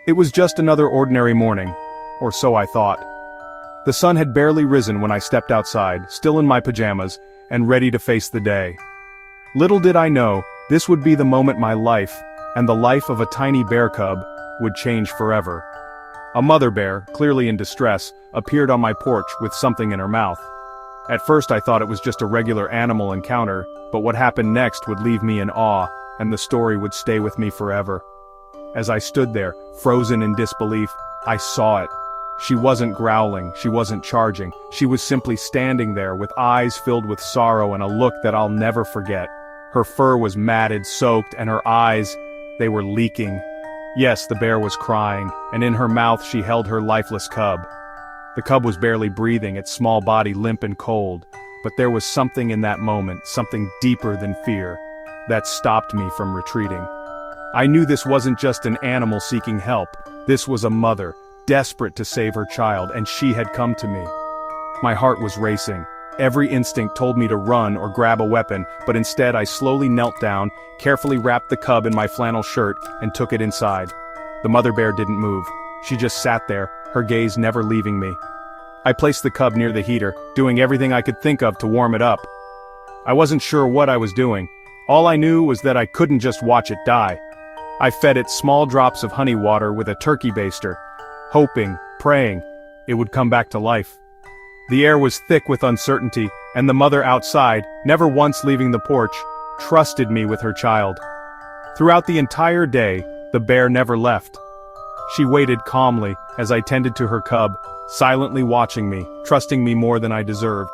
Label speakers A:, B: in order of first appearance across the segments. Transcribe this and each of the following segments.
A: It was just another ordinary morning, or so I thought. The sun had barely risen when I stepped outside, still in my pajamas, and ready to face the day. Little did I know, this would be the moment my life, and the life of a tiny bear cub, would change forever. A mother bear, clearly in distress, appeared on my porch with something in her mouth. At first I thought it was just a regular animal encounter, but what happened next would leave me in awe, and the story would stay with me forever. As I stood there, frozen in disbelief, I saw it. She wasn't growling, she wasn't charging, she was simply standing there with eyes filled with sorrow and a look that I'll never forget. Her fur was matted, soaked, and her eyes, they were leaking. Yes, the bear was crying, and in her mouth she held her lifeless cub. The cub was barely breathing, its small body limp and cold, but there was something in that moment, something deeper than fear, that stopped me from retreating. I knew this wasn't just an animal seeking help, this was a mother, desperate to save her child, and she had come to me. My heart was racing. Every instinct told me to run or grab a weapon, but instead I slowly knelt down, carefully wrapped the cub in my flannel shirt, and took it inside. The mother bear didn't move. She just sat there, her gaze never leaving me. I placed the cub near the heater, doing everything I could think of to warm it up. I wasn't sure what I was doing. All I knew was that I couldn't just watch it die. I fed it small drops of honey water with a turkey baster, hoping, praying, it would come back to life. The air was thick with uncertainty, and the mother outside, never once leaving the porch, trusted me with her child. Throughout the entire day, the bear never left. She waited calmly as I tended to her cub, silently watching me, trusting me more than I deserved.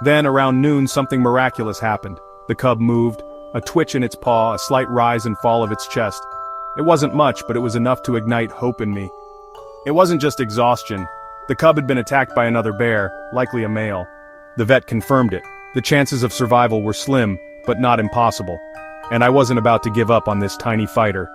A: Then, around noon, something miraculous happened. The cub moved, a twitch in its paw, a slight rise and fall of its chest. It wasn't much, but it was enough to ignite hope in me. It wasn't just exhaustion. The cub had been attacked by another bear, likely a male. The vet confirmed it. The chances of survival were slim, but not impossible. And I wasn't about to give up on this tiny fighter.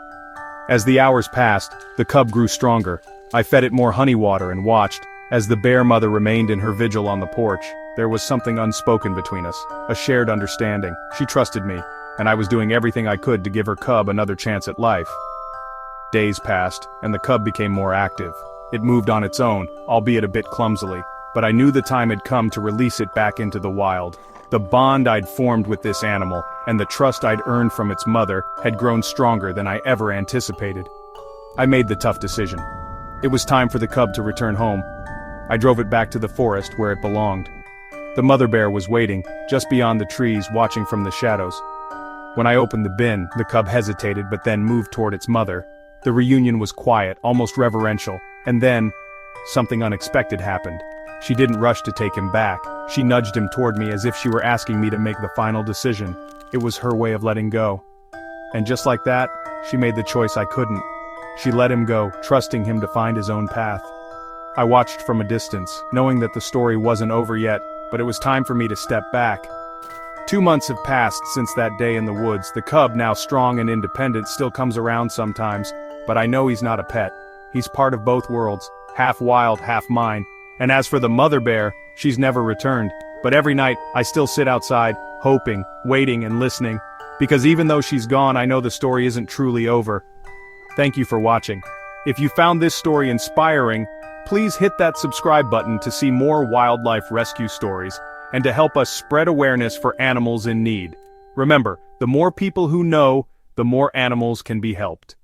A: As the hours passed, the cub grew stronger. I fed it more honey water and watched, as the bear mother remained in her vigil on the porch. There was something unspoken between us, a shared understanding. She trusted me, and I was doing everything I could to give her cub another chance at life. Days passed, and the cub became more active. It moved on its own, albeit a bit clumsily, but I knew the time had come to release it back into the wild. The bond I'd formed with this animal, and the trust I'd earned from its mother, had grown stronger than I ever anticipated. I made the tough decision. It was time for the cub to return home. I drove it back to the forest where it belonged. The mother bear was waiting, just beyond the trees, watching from the shadows. When I opened the bin, the cub hesitated but then moved toward its mother. The reunion was quiet, almost reverential, and then, something unexpected happened. She didn't rush to take him back. She nudged him toward me as if she were asking me to make the final decision. It was her way of letting go. And just like that, she made the choice I couldn't. She let him go, trusting him to find his own path. I watched from a distance, knowing that the story wasn't over yet, but it was time for me to step back. 2 months have passed since that day in the woods. The cub, now strong and independent, still comes around sometimes, but I know he's not a pet. He's part of both worlds, half wild, half mine. And as for the mother bear, she's never returned. But every night, I still sit outside, hoping, waiting, and listening. Because even though she's gone, I know the story isn't truly over. Thank you for watching. If you found this story inspiring, please hit that subscribe button to see more wildlife rescue stories, and to help us spread awareness for animals in need. Remember, the more people who know, the more animals can be helped.